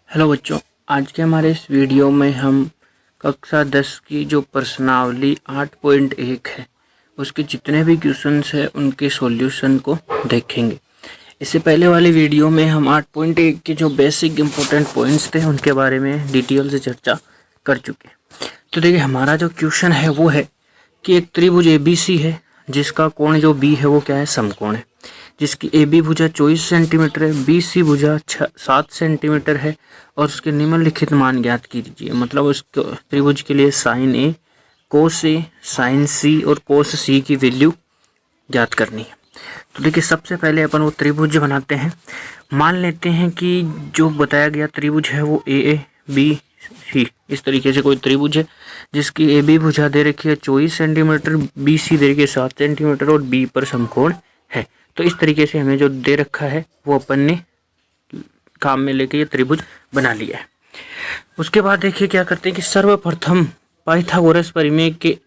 Hello बच्चों, आज के हमारे इस वीडियो में हम कक्षा 10 की जो प्रश्नावली 8.1 है उसके जितने भी क्वेश्चंस हैं उनके सॉल्यूशन को देखेंगे। इससे पहले वाली वीडियो में हम 8.1 के जो बेसिक इम्पोर्टेंट पॉइंट्स थे उनके बारे में डिटेल से चर्चा कर चुके। तो देखिए, हमारा जो क्वेश्चन है वो है कि एक त्रिभुज ABC है जिसका कोण जो B है वो क्या है, समकोण है, जिसकी AB भुजा 24 सेंटीमीटर है, BC भुजा 7 सेंटीमीटर है और उसके निम्नलिखित मान ज्ञात कीजिए। मतलब उस त्रिभुज के लिए sine A, cos A, sine C और कोस C की वैल्यू ज्ञात करनी है। तो देखिए, सबसे पहले अपन वो त्रिभुज बनाते हैं। मान लेते हैं कि जो बताया गया त्रिभुज है वो AABC इस तरीके से कोई त्रिभुज है जिसकी AB भुजा दे रखी है 24 सेंटीमीटर, BC दे रखी है 7 सेंटीमीटर और B पर समकोण है। तो इस तरीके से हमें जो दे रखा है वो अपन ने काम में लेके ये त्रिभुज बना लिया है। उसके बाद देखिए क्या करते हैं कि सर्वप्रथम पाइथागोरस प्रमेय के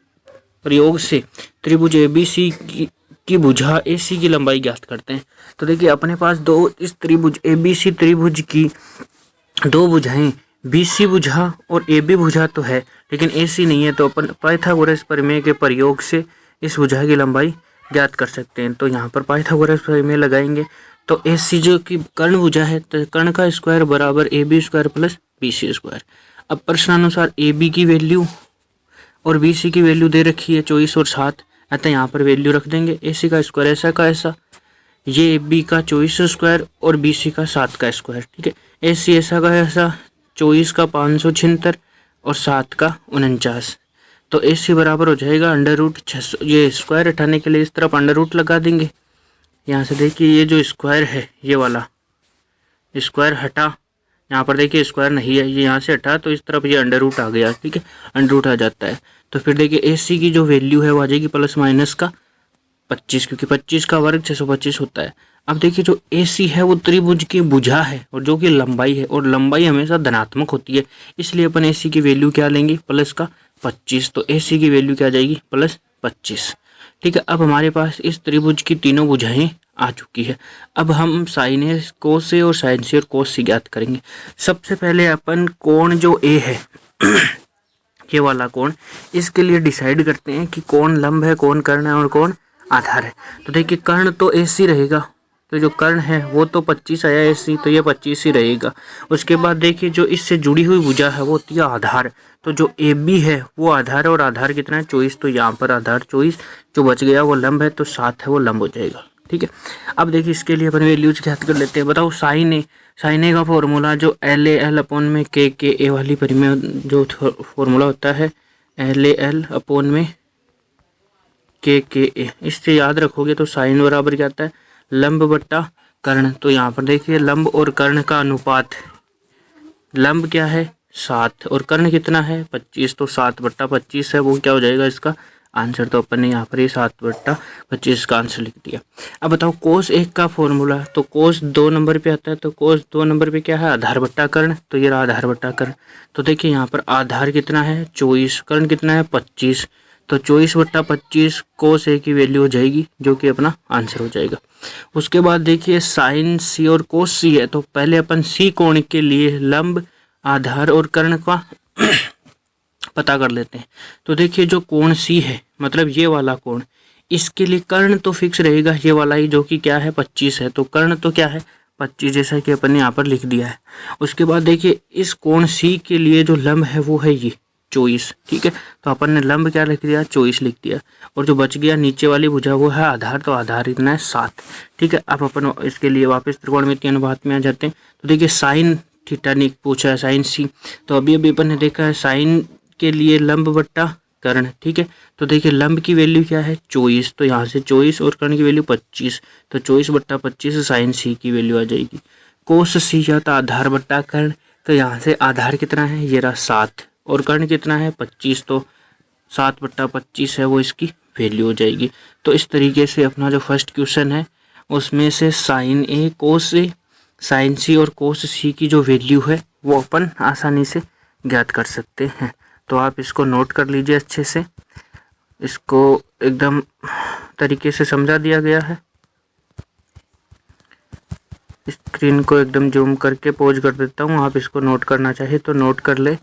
प्रयोग से त्रिभुज ABC की भुजा AC की लंबाई ज्ञात करते हैं। तो देखिए, अपने पास इस त्रिभुज ABC त्रिभुज की दो भुजाएं BC भुजा और AB भुजा तो है लेकिन AC नहीं है, तो अपन पाइथागोरस प्रमेय के प्रयोग से इस भुजा की लंबाई ज्ञात कर सकते हैं। तो यहाँ पर पाइथागोरस प्रमेय लगाएंगे तो AC जो कि कर्ण भुजा है तो कर्ण का स्क्वायर बराबर AB square plus BC square. अब प्रश्नानुसार AB की वैल्यू और BC की वैल्यू दे रखी है 24 और 7, अतः यहाँ पर वैल्यू रख देंगे। AC का स्क्वायर ऐसा का ऐसा, ये AB का 24 स्क्वायर और BC का 7 का स्क्वायर, ठीक है। AC ऐसा का ऐसा, 24 का 576 और 7 का 49। तो AC बराबर हो जाएगा √600। ये स्क्वायर हटाने के लिए इस तरफ √ लगा देंगे। यहाँ से देखिए, ये जो स्क्वायर है ये वाला स्क्वायर हटा, यहाँ पर देखिए स्क्वायर नहीं है, ये यहाँ से हटा तो इस तरफ ये √ आ गया, ठीक है, √ आ जाता है। तो फिर देखिए AC की जो वैल्यू है वो आ जाएगी प्लस माइनस का 25, क्योंकि 25 का वर्ग 625 होता है। अब देखिए, जो AC है वो त्रिभुज की भुजा है और जो कि लंबाई है, और लंबाई हमेशा धनात्मक होती है, इसलिए अपन AC की वैल्यू क्या लेंगे, प्लस का 25। तो AC की वैल्यू क्या आ जाएगी, प्लस 25, ठीक है। अब हमारे पास इस त्रिभुज की तीनों भुजाएं आ चुकी है। अब हम साइन A, कोस A और साइन C और कोस C ज्ञात करेंगे। सबसे पहले अपन कोण जो A है ये वाला कोण, इसके लिए डिसाइड करते हैं कि कौन लंब है, कौन कर्ण है और कौन आधार है। तो देखिए, कर्ण तो AC रहेगा, तो जो कर्ण है वो तो 25 आया AC, तो ये 25 ही रहेगा। उसके बाद देखिए, जो इससे जुड़ी हुई भुजा है वो होती है आधार। तो जो AB है वो आधार है और आधार कितना है, 24। तो यहाँ पर आधार 24, जो बच गया वो लंब है, तो 7 है वो लंब हो जाएगा, ठीक है। अब देखिए, इसके लिए अपन वैल्यूज ज्ञात कर लेते हैं। बताओ, साइन ए का फॉर्मूला जो LAL/KKA वाली परिमेय जो फॉर्मूला होता है LAL/KKA, इससे याद रखोगे तो साइन बराबर क्या आता है, लंब बट्टा कर्ण। तो यहाँ पर देखिए, लंब और कर्ण का अनुपात, लंब क्या है 7 और कर्ण कितना है 25, तो 7/25 है, वो क्या हो जाएगा इसका आंसर। तो अपन ने यहाँ पर ये 7/25 का आंसर लिख दिया। अब बताओ, कोस 1 का फॉर्मूला, तो कोस 2 नंबर पे आता है, तो कोस 2 नंबर पे क्या है, आधार बट्टा कर्ण। तो ये रहा आधार बट्टा कर्ण। तो देखिए, यहाँ पर आधार कितना है 24, कर्ण कितना है 25, तो 24/25 कोस A की वैल्यू हो जाएगी, जो कि अपना आंसर हो जाएगा। उसके बाद देखिए, साइन C और कोस C है, तो पहले अपन C कोण के लिए लंब, आधार और कर्ण का पता कर लेते हैं। तो देखिए, जो कोण C है, मतलब ये वाला कोण, इसके लिए कर्ण तो फिक्स रहेगा ये वाला ही, जो कि क्या है 25 है। तो कर्ण तो क्या है 25, जैसा कि अपन ने यहाँ पर लिख दिया है। उसके बाद देखिए, इस कोण C के लिए जो लंब है वो है ये 24, ठीक है। तो अपन ने लंब क्या लिख दिया, 24 लिख दिया, और जो बच गया नीचे वाली भुजा वो है आधार, तो आधार इतना है 7, ठीक है। अब अपन इसके लिए वापस त्रिकोणमितीय अनुपात में आ जाते हैं। तो देखिए, साइन थीटा ने पूछा है साइन C, तो अभी अपन ने देखा है साइन के लिए लंब बट्टा कर्ण, ठीक है। तो देखिए, लंब की वैल्यू क्या है 24, तो यहाँ से 24 और कर्ण की वैल्यू 25, तो 24/25 साइन C की वैल्यू आ जाएगी। कोस C क्या था, आधार बट्टा कर्ण, तो यहाँ से आधार कितना है, ये रहा 7 और कर्ण कितना है 25, तो 7/25 है वो इसकी वैल्यू हो जाएगी। तो इस तरीके से अपना जो फर्स्ट क्वेश्चन है उसमें से sine A, cos A, sine C और कोस C की जो वैल्यू है वो अपन आसानी से ज्ञात कर सकते हैं। तो आप इसको नोट कर लीजिए अच्छे से, इसको एकदम तरीके से समझा दिया गया है। स्क्रीन को एकदम जूम करके पॉज कर देता हूँ। आप इसको नोट करना चाहे तो नोट कर ले।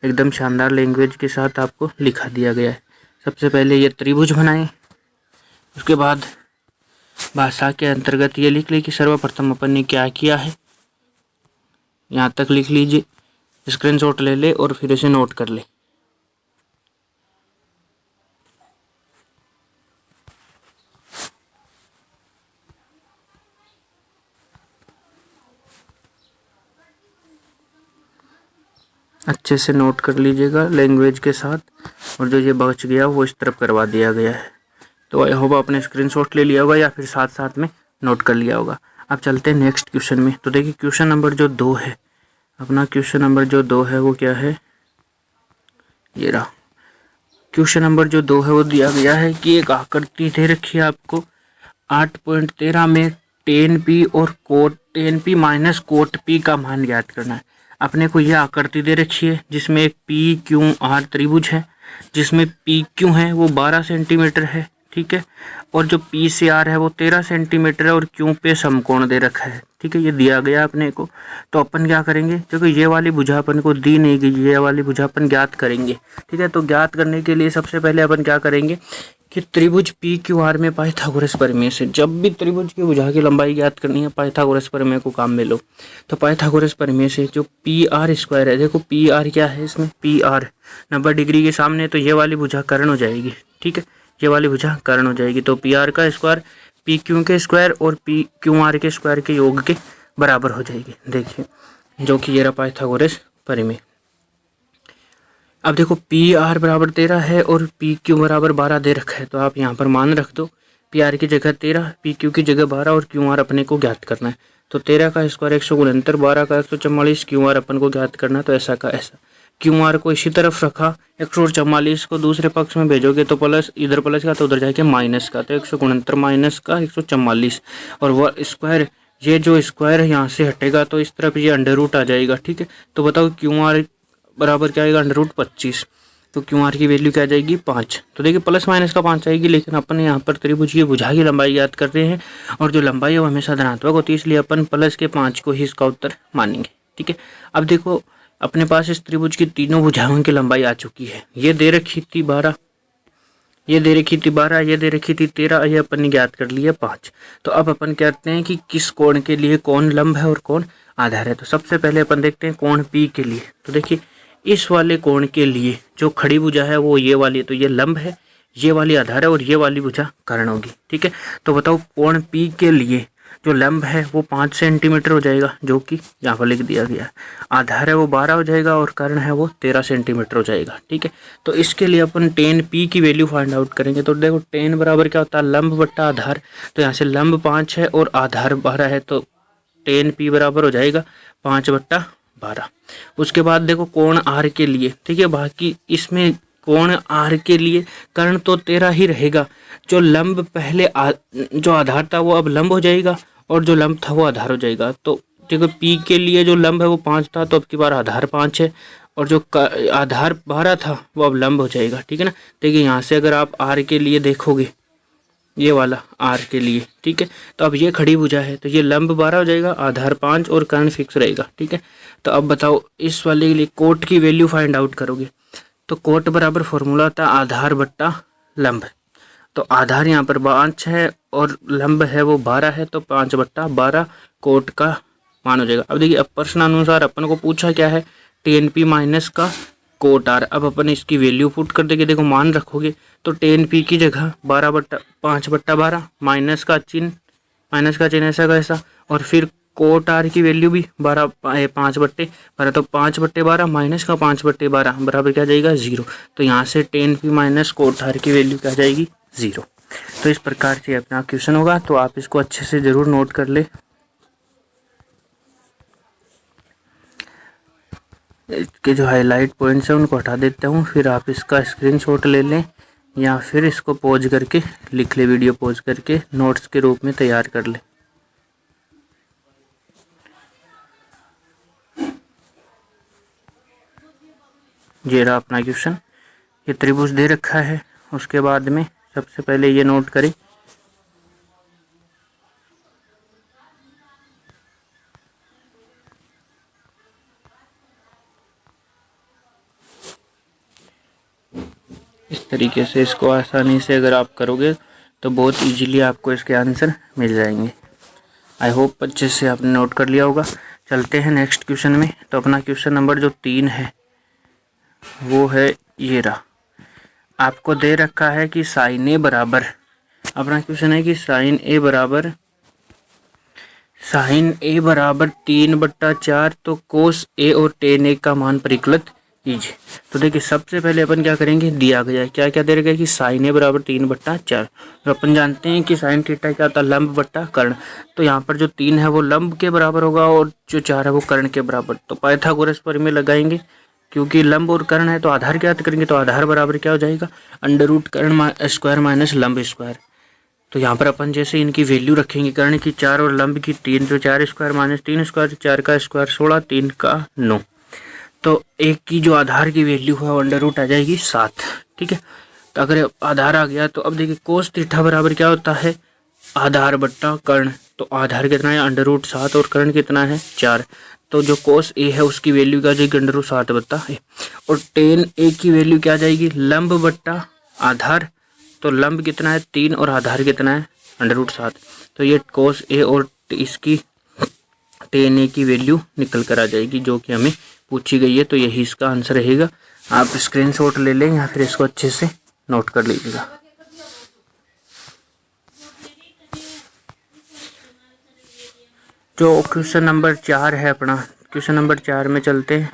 एकदम शानदार लैंग्वेज के साथ आपको लिखा दिया गया है। सबसे पहले ये त्रिभुज बनाएं, उसके बाद भाषा के अंतर्गत ये लिख ले कि सर्वप्रथम अपन ने क्या किया है। यहाँ तक लिख लीजिए, स्क्रीनशॉट ले ले और फिर इसे नोट कर ले। अच्छे से नोट कर लीजिएगा लैंग्वेज के साथ, और जो ये बच गया वो इस तरफ करवा दिया गया है। तो आई होप आपने स्क्रीनशॉट ले लिया होगा या फिर साथ साथ में नोट कर लिया होगा। अब चलते हैं नेक्स्ट क्वेश्चन में। तो देखिए क्वेश्चन नंबर जो 2 है, अपना क्वेश्चन नंबर जो 2 है वो क्या है, ये रहा। क्वेश्चन नंबर जो 2 है वो दिया गया है कि एक आकृति दे रखी है आपको 8.13 में tan p और cot tan p minus cot p का मान ज्ञात करना है। अपने को यह आकृति दे रखी है जिसमें एक पी क्यू आर त्रिभुज है, जिसमें पी क्यू है वो 12 सेंटीमीटर है, ठीक है, और जो पी से आर है वो 13 सेंटीमीटर है, और क्यू पे समकोण दे रखा है, ठीक है, ये दिया गया अपने को। तो अपन क्या करेंगे, क्योंकि ये वाली भुजा अपन को दी नहीं गई, ये वाली भुजा अपन ज्ञात करेंगे, ठीक है। तो ज्ञात करने के लिए सबसे पहले अपन क्या करेंगे कि त्रिभुज पी क्यू आर में पाइथागोरस प्रमेय से, जब भी त्रिभुज की भुजा की लंबाई ज्ञात करनी है पाइथागोरस प्रमेय को काम में लो। तो पाइथागोरस प्रमेय से जो पी आर स्क्वायर है, देखो पी आर क्या है इसमें, पी आर 90 डिग्री के सामने, तो ये वाली भुजा कर्ण हो जाएगी, ठीक है, ये वाली भुजा कर्ण हो जाएगी। तो पी आर का स्क्वायर पी क्यू के स्क्वायर और पी क्यू आर के स्क्वायर के योग के बराबर हो जाएगी। देखिए जो कि ये रहा पाइथागोरस प्रमेय। अब देखो पी आर बराबर 13 है और पी क्यू बराबर 12 दे रखा है, तो आप यहाँ पर मान रख दो, पी आर की जगह 13, पी क्यू की जगह 12 और क्यू आर अपने को ज्ञात करना है। तो 13 का स्क्वायर 169, 12 का 144, क्यू आर अपन को ज्ञात करना है। तो ऐसा का ऐसा क्यू आर को इसी तरफ रखा, 144 को दूसरे पक्ष में भेजोगे तो प्लस, इधर प्लस का तो उधर जाएगा माइनस का, तो 169 माइनस का 144, और वह स्क्वायर, ये जो स्क्वायर यहाँ से हटेगा तो इस तरफ ये अंडर रूट आ जाएगा, ठीक है। तो बताओ क्यू आर बराबर क्या आएगा, अंडर रूट 25। तो क्यू आर की वैल्यू क्या आ जाएगी, 5। तो देखिए प्लस माइनस का 5 आएगी, लेकिन अपन यहाँ पर त्रिभुज की भुजा की लंबाई याद कर रहे हैं, और जो लंबाई है वो हमेशा धनात्मक होती है, इसलिए अपन प्लस के 5 को ही इसका उत्तर मानेंगे, ठीक है। अब देखो अपने पास इस त्रिभुज की तीनों भुजाओं की लंबाई आ चुकी है। ये दे रखी थी 12, ये दे रखी थी 12, ये दे रखी थी 13, ये अपन ने ज्ञात कर लिया 5। तो अब अपन कहते हैं कि किस कोण के लिए कौन लंब है और कौन आधार है। तो सबसे पहले अपन देखते हैं कोण P के लिए। तो देखिए इस वाले कोण के लिए जो खड़ी भुजा है वो ये वाली है, तो ये लंब है, ये वाली आधार है, और ये वाली भुजा कर्ण होगी, ठीक है। तो बताओ कोण P के लिए जो लंब है वो 5 सेंटीमीटर हो जाएगा, जो कि यहाँ पर लिख दिया गया है। आधार है वो 12 हो जाएगा, और कर्ण है वो 13 सेंटीमीटर हो जाएगा, ठीक है। तो इसके लिए अपन tan P की वैल्यू फाइंड आउट करेंगे। तो देखो tan बराबर क्या होता है, लंब बट्टा आधार। तो यहाँ से लंब 5 है और आधार 12 है, तो tan P बराबर हो जाएगा 5/12। उसके बाद देखो कोण R के लिए, ठीक है, बाकी इसमें कोण R के लिए कर्ण तो 13 ही रहेगा। जो लंब पहले जो आधार था वो अब लंब हो जाएगा, और जो लंब था वो आधार हो जाएगा। तो देखो P के लिए जो लंब है वो 5 था, तो अब की बार आधार 5 है, और जो आधार 12 था वो अब लंब हो जाएगा, ठीक है ना। देखिए यहाँ से अगर आप R के लिए देखोगे, ये वाला R के लिए, ठीक है, तो अब ये खड़ी भुजा है, तो ये लंब 12 हो जाएगा, आधार 5 और कर्ण फिक्स रहेगा, ठीक है। तो अब बताओ इस वाले के लिए कोट की वैल्यू फाइंड आउट करोगे, तो कोट बराबर फॉर्मूला था आधार बट्टा लंब। तो आधार यहाँ पर 5 है और लंब है वो 12 है, तो 5/12 कोट का मान हो जाएगा। अब देखिए अब प्रश्नानुसार अपन को पूछा क्या है, tan P माइनस का कोट R। अब अपन इसकी वैल्यू पुट कर देंगे, देखो मान रखोगे तो tan P की जगह 5/12 माइनस का चिन्ह ऐसा का ऐसा, और फिर कोट R की वैल्यू भी 5/12, तो 5/12 माइनस का 5/12 बराबर क्या जाएगा 0। तो यहाँ से tan P minus cot R की वैल्यू क्या जाएगी 0। तो इस प्रकार से अपना क्वेश्चन होगा, तो आप इसको अच्छे से ज़रूर नोट कर ले। इसके जो हाईलाइट पॉइंट्स हैं उनको हटा देता हूँ, फिर आप इसका स्क्रीनशॉट ले लें या फिर इसको पॉज करके लिख ले, वीडियो पॉज करके नोट्स के रूप में तैयार कर ले। ये रहा अपना क्वेश्चन, ये त्रिभुज दे रखा है। उसके बाद में सबसे पहले ये नोट करें इस तरीके से इसको आसानी से अगर आप करोगे तो बहुत इजीली आपको इसके आंसर मिल जाएंगे। आई होप अच्छे से आपने नोट कर लिया होगा। चलते हैं नेक्स्ट क्वेश्चन में। तो अपना क्वेश्चन नंबर जो 3 है वो है ये रहा। आपको दे रखा है कि साइन ए बराबर, अपना क्वेश्चन है कि साइन ए बराबर 3/4, तो कोस ए और टेन ए का मान परिकलित कीजिए। तो देखिए सबसे पहले अपन क्या करेंगे, दिया गया है क्या क्या दे रखा है कि साइन ए बराबर 3/4। तो अपन जानते हैं कि साइन थीटा क्या होता है, लंब बट्टा कर्ण। तो यहाँ पर जो 3 है वो लंब के बराबर होगा और जो 4 है वो कर्ण के बराबर। तो पाइथागोरस प्रमेय लगाएंगे, क्योंकि लंब और कर्ण है तो आधार ज्ञात करेंगे। तो आधार बराबर क्या हो जाएगा, अंडर रूट कर्ण स्क्वायर माइनस लंब स्क्वायर। तो यहाँ पर अपन जैसे इनकी वैल्यू रखेंगे, कर्ण की 4 और लंब की 3, तो 4 स्क्वायर माइनस 3 स्क्वायर, 4 का स्क्वायर 16, 3 का 9। तो एक की जो आधार की वैल्यू है वो अंडर रूट आ जाएगी 7। ठीक है, तो अगर आधार आ गया तो अब देखिए कोस थीटा बराबर क्या होता है, आधार बट्टा कर्ण। तो आधार कितना है अंडर रूट 7 और कर्ण कितना है 4। तो जो कोस ए है उसकी वैल्यू क्या जाएगी अंडर रूट 7/ए। और टेन ए की वैल्यू क्या जाएगी, लंब बट्टा आधार। तो लंब कितना है 3 और आधार कितना है अंडर रूट 7। तो ये कोस ए और इसकी टेन ए की वैल्यू निकल कर आ जाएगी जो कि हमें पूछी गई है। तो यही इसका आंसर रहेगा। आप स्क्रीनशॉट ले लें या फिर इसको अच्छे से नोट कर लीजिएगा। जो क्वेश्चन नंबर 4 है अपना, क्वेश्चन नंबर 4 में चलते हैं।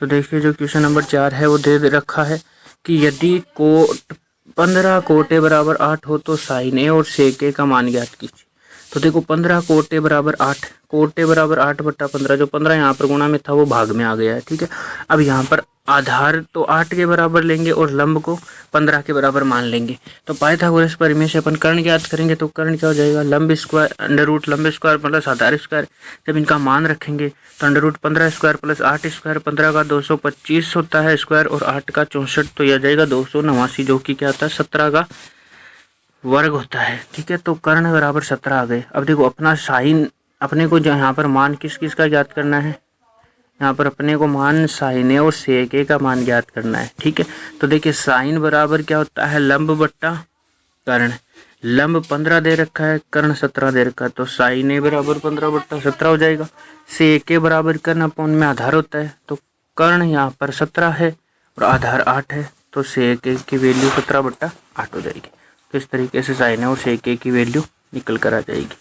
तो देखिए जो क्वेश्चन नंबर 4 है वो दे रखा है कि यदि कोट 15 कोटे बराबर 8 हो तो साइन ए और सेक ए का मान ज्ञात कीजिए। तो देखो 15 कोटे बराबर 8, कोटे बराबर 8/15, जो 15 यहाँ पर गुणा में था वो भाग में आ गया है। ठीक है, अब यहाँ पर आधार तो 8 के बराबर लेंगे और लंब को 15 के बराबर मान लेंगे। तो पाइथागोरस प्रमेय से अपन कर्ण ज्ञात करेंगे। तो कर्ण क्या हो जाएगा, लंब स्क्वायर अंडर रूट लंब स्क्वायर प्लस आधार स्क्वायर। जब इनका मान रखेंगे तो under root 15 square plus 8 square, 15 का 225 होता है स्क्वायर और 8 का 64, तो यह जाएगा 289, जो कि क्या होता है 17 का वर्ग होता है। ठीक है, तो कर्ण बराबर 17 आ गए। अब देखो अपना साइन, अपने को यहाँ पर मान किस किस का ज्ञात करना है, यहाँ पर अपने को मान साइन ए और सेक ए का मान ज्ञात करना है। ठीक है, तो देखिए साइन बराबर क्या होता है लंब बट्टा कर्ण। लंब 15 दे रखा है, कर्ण 17 दे रखा है, तो साइन ए बराबर 15/17 हो जाएगा। सेक ए बराबर कर्ण अपॉन में आधार होता है, तो कर्ण यहाँ पर 17 है और आधार 8 है, तो सेक ए की वैल्यू 17/8 हो जाएगी। तो इस तरीके से साइन ए और सेक ए की वैल्यू निकल कर आ जाएगी।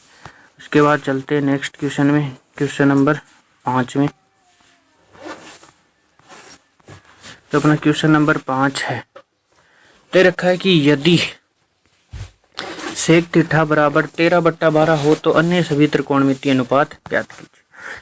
उसके बाद चलते हैं नेक्स्ट क्वेश्चन में, क्वेश्चन नंबर 5 में। तो अपना क्वेश्चन नंबर 5 है, दे रखा है कि यदि सेक थीटा बराबर 13/12 हो तो अन्य सभी त्रिकोणमितीय अनुपात ज्ञात कीजिए।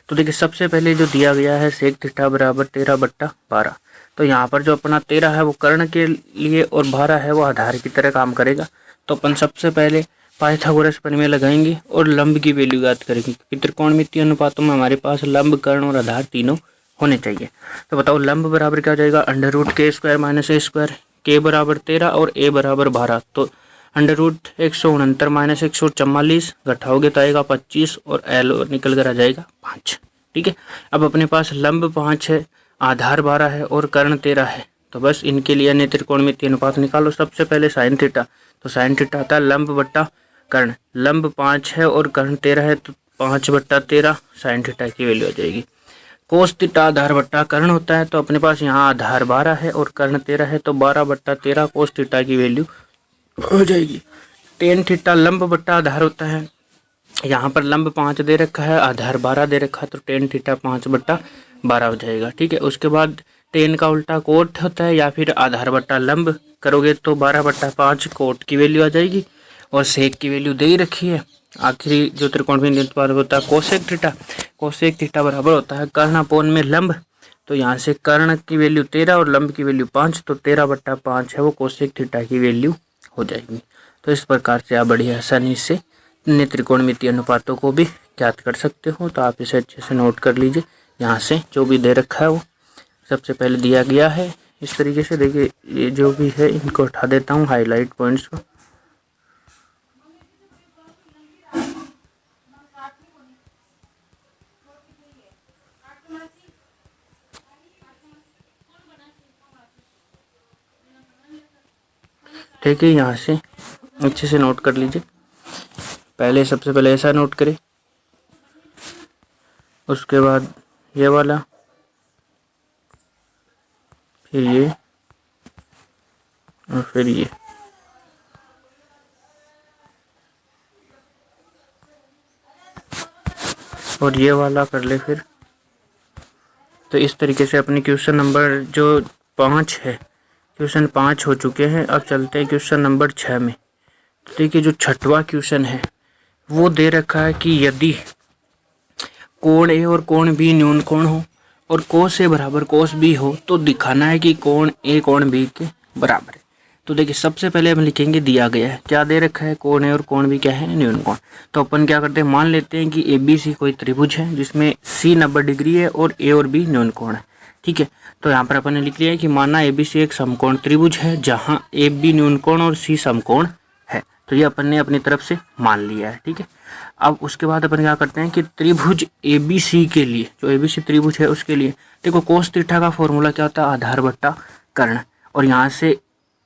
तो देखिए सबसे पहले जो दिया गया है सेक थीटा बराबर 13/12, तो यहाँ पर जो अपना 13 है वो कर्ण के लिए और 12 है वो आधार की तरह काम करेगा। तो अपन सबसे पहले पाइथागोरस प्रमेय लगाएंगे और लंब की वैल्यू ज्ञात करेंगे, क्योंकि त्रिकोणमितीय अनुपातों में हमारे पास लंब कर्ण और आधार तीनों होने चाहिए। तो बताओ लंब बराबर क्या हो जाएगा, under root k² - a², k बराबर 13 और a बराबर 12। तो अंडर रूट 169 - 144 घटाओगे तो आएगा 25 और l निकल कर आ जाएगा 5। ठीक है, अब अपने पास लंब 5 है, आधार 12 है और कर्ण 13 है। तो बस इनके लिए अन्य त्रिकोणमितीय अनुपात निकालो। सबसे पहले साइन थीटा, तो साइन थीटा आता है लंब बट्टा कर्ण। लंब 5 है और कर्ण 13 है, तो 5/13 साइन थीटा की वैल्यू आ जाएगी। कोस थीटा आधार बट्टा कर्ण होता है, तो अपने पास यहाँ आधार 12 है और कर्ण 13 है, तो 12/13 कोस थीटा की वैल्यू हो जाएगी। टेन थीटा लंब बट्टा आधार होता है, यहाँ पर लंब 5 दे रखा है, आधार 12 दे रखा है, तो टेन थीटा 5/12 हो जाएगा। ठीक है, उसके बाद टेन का उल्टा कोट होता है, या फिर आधार बट्टा लंब करोगे तो 12/5 कोट की वैल्यू आ जाएगी। और सेक की वैल्यू दे ही रखी है। आखिरी जो त्रिकोणमितीय अनुपात होता है कोसेक थीटा, कोसेक थीटा बराबर होता है कर्ण अपॉन में लंब। तो यहाँ से कर्ण की वैल्यू 13 और लंब की वैल्यू 5, तो 13/5 है वो कोसेक थीटा की वैल्यू हो जाएगी। तो इस प्रकार से आप बड़ी आसानी से अन्य त्रिकोणमितीय अनुपातों को भी ज्ञात कर सकते हो। तो आप इसे अच्छे से नोट कर लीजिए। यहाँ से जो भी दे रखा है वो सबसे पहले दिया गया है इस तरीके से। देखिए ये जो भी है इनको उठा देता हूँ हाईलाइट पॉइंट्स को। देखिए यहाँ से अच्छे से नोट कर लीजिए। पहले सबसे पहले ऐसा नोट करें, उसके बाद ये वाला, फिर ये और फिर ये। और ये वाला कर ले फिर। तो इस तरीके से अपनी क्वेश्चन नंबर जो 5 है, क्वेश्चन 5 हो चुके हैं। अब चलते हैं क्वेश्चन नंबर 6 में। तो देखिए जो छठवां क्वेश्चन है वो दे रखा है कि यदि कोण ए और कोण बी न्यून कोण हो और कोस ए बराबर कोस बी हो तो दिखाना है कि कोण ए कोण बी के बराबर है। तो देखिए सबसे पहले हम लिखेंगे, दिया गया है क्या दे रखा है, कोण ए और कोण बी क्या है, न्यून कोण। तो अपन क्या करते हैं, मान लेते हैं कि ए बी सी कोई त्रिभुज है जिसमें सी 90 डिग्री है और ए और बी न्यून कोण है। ठीक है, तो यहाँ पर अपन ने लिख लिया है कि माना ए बी सी एक समकोण त्रिभुज है जहाँ ए बी न्यून कोण और सी समकोण है। तो ये अपन ने अपनी तरफ से मान लिया है। ठीक है, अब उसके बाद अपन क्या करते हैं कि त्रिभुज ए बी सी के लिए, जो ए बी सी त्रिभुज है उसके लिए देखो कोस थीटा का फॉर्मूला क्या होता है, आधार बट्टा कर्ण। और यहाँ से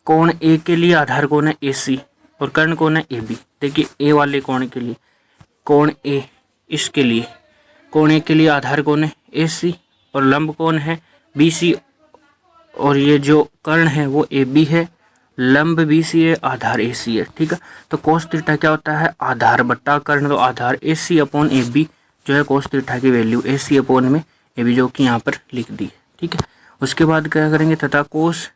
कोण ए के लिए आधार कोण है ए सी और कर्ण कोण है ए बी। देखिए ए वाले कोण के लिए कोण ए, इसके लिए कोण ए के लिए आधार कोण है ए सी और लंब कोण है बी सी। और ये जो कर्ण है वो ए बी है, लंब बी सी है, आधार ए सी है। ठीक है, तो कोस थीटा क्या होता है, आधार बट्टा कर्ण। तो आधार ए सी अपॉन ए बी जो है कोस थीटा की वैल्यू ए सी अपॉन में ए बी जो कि यहाँ पर लिख दी है। ठीक है, उसके बाद क्या करेंगे, तथा कोस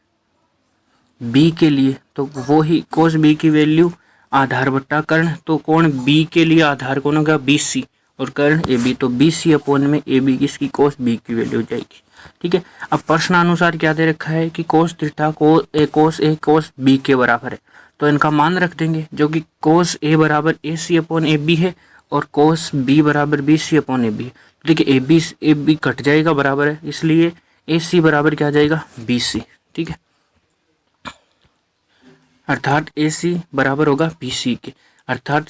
बी के लिए तो वो ही कोस बी की वैल्यू आधार बट्टा कर्ण। तो कोण बी के लिए आधार कोण होगा बी सी और कर्ण ए बी, तो बी सी अपॉन में ए बी किसकी, कोस बी की वैल्यू हो जाएगी। ठीक है, अब प्रश्नानुसार क्या दे रखा है कि कोस थीटा कोस ए कोस बी के बराबर है। तो इनका मान रख देंगे जो कि कोस ए बराबर ए सी अपॉन ए बी है और कोस बी बराबर B C upon A B है। देखिए ए बी कट जाएगा बराबर है, इसलिए ए सी बराबर क्या आ जाएगा, बी सी। ठीक है, अर्थात ए सी बराबर होगा बी सी के। अर्थात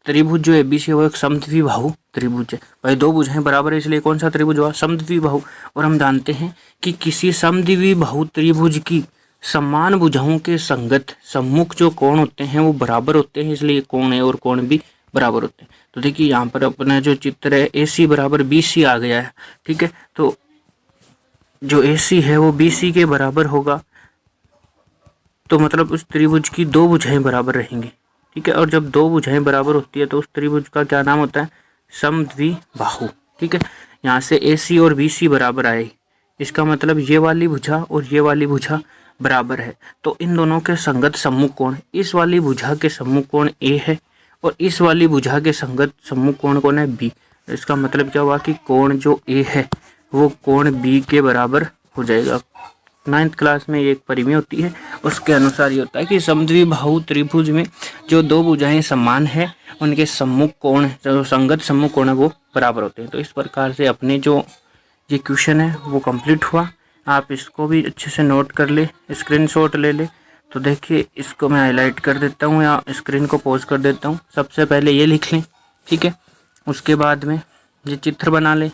त्रिभुज जो है बी सी वो एक समद्विबाहु त्रिभुज है। भाई दो भुजाएं बराबर है इसलिए कौन सा त्रिभुज हुआ, समद्विबाहु। और हम जानते हैं कि किसी समद्विबाहु त्रिभुज की समान भुजाओं के संगत सम्मुख जो कोण होते हैं वो बराबर होते हैं, इसलिए कोण ए और कोण बी बराबर होते हैं। तो देखिए यहाँ पर अपना जो चित्र है ए सी बराबर बी सी आ गया है। ठीक है, तो जो ए सी है वो बी सी के बराबर होगा, तो मतलब उस त्रिभुज की दो भुजाएं बराबर रहेंगी। ठीक है, और जब दो भुजाएं बराबर होती है तो उस त्रिभुज का क्या नाम होता है, समद्विबाहु। ठीक है, यहाँ से ए सी और बी सी बराबर आए, इसका मतलब ये वाली भुजा और ये वाली भुजा बराबर है। तो इन दोनों के संगत सम्मुख कोण, इस वाली भुजा के सम्मुख कोण ए है और इस वाली भुजा के संगत सम्मुख कोण कौन है, बी। इसका मतलब क्या हुआ कि कोण जो ए है वो कोण बी के बराबर हो जाएगा। 9th क्लास में एक परिमेय होती है, उसके अनुसार ये होता है कि समद्विबाहु त्रिभुज में जो दो भुजाएं समान है उनके सम्मुख कोण, जो संगत सम्मुख कोण है वो बराबर होते हैं। तो इस प्रकार से अपने जो ये क्वेश्चन है वो कंप्लीट हुआ। आप इसको भी अच्छे से नोट कर ले, स्क्रीनशॉट ले ले। तो देखिए इसको मैं हाईलाइट कर देता हूँ या स्क्रीन को पॉज कर देता हूँ। सबसे पहले ये लिख लें, ठीक है, उसके बाद में ये चित्र बना ले,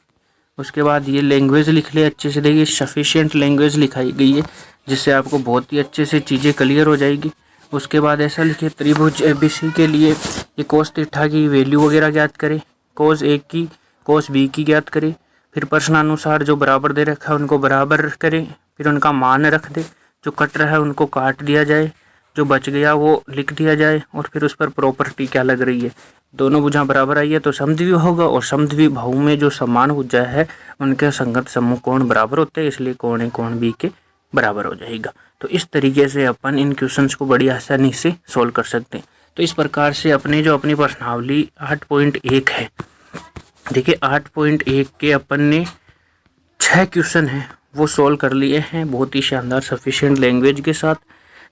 उसके बाद ये लैंग्वेज लिख ले अच्छे से। देखिए सफिशिएंट लैंग्वेज लिखाई गई है जिससे आपको बहुत ही अच्छे से चीज़ें क्लियर हो जाएगी। उसके बाद ऐसा लिखिए, त्रिभुज एबीसी के लिए ये कोस थीटा की वैल्यू वगैरह ज्ञात करें, कोस ए की कोस बी की ज्ञात करें, फिर प्रश्नानुसार जो बराबर दे रखा है उनको बराबर करें, फिर उनका मान रख दे, जो कट रहा है उनको काट दिया जाए, जो बच गया वो लिख दिया जाए, और फिर उस पर प्रॉपर्टी क्या लग रही है। दोनों भुजा बराबर आई है तो समद्विबाहु होगा, और समद्विबाहु में जो समान भुजा है उनके संगत सम्मुख कोण बराबर होते हैं, इसलिए कोण ए कोण बी के बराबर हो जाएगा। तो इस तरीके से अपन इन क्वेश्चंस को बड़ी आसानी से सोल्व कर सकते हैं। तो इस प्रकार से अपने जो अपनी प्रश्नावली 8.1 है, देखिए 8.1 के अपन ने 6 क्वेश्चन हैं वो सोल्व कर लिए हैं बहुत ही शानदार सफिशिएंट लैंग्वेज के साथ।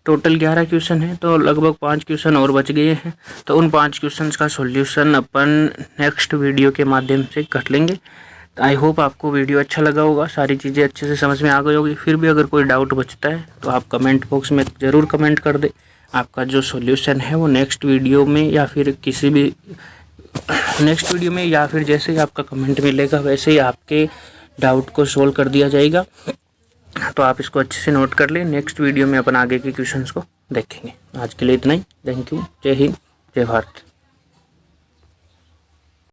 टोटल 11 क्वेश्चन हैं, तो लगभग 5 क्वेश्चन और बच गए हैं। तो उन 5 क्वेश्चंस का सॉल्यूशन अपन नेक्स्ट वीडियो के माध्यम से कर लेंगे। आई होप आपको वीडियो अच्छा लगा होगा, सारी चीज़ें अच्छे से समझ में आ गई होगी। फिर भी अगर कोई डाउट बचता है तो आप कमेंट बॉक्स में ज़रूर कमेंट कर दे। आपका जो सॉल्यूशन है वो नेक्स्ट वीडियो में या फिर किसी भी नेक्स्ट वीडियो में या फिर जैसे ही आपका कमेंट मिलेगा वैसे ही आपके डाउट को सोल्व कर दिया जाएगा। तो आप इसको अच्छे से नोट कर लें। नेक्स्ट वीडियो में अपन आगे के क्वेश्चंस को देखेंगे। आज के लिए इतना ही। Thank you. जय हिंद, जय भारत।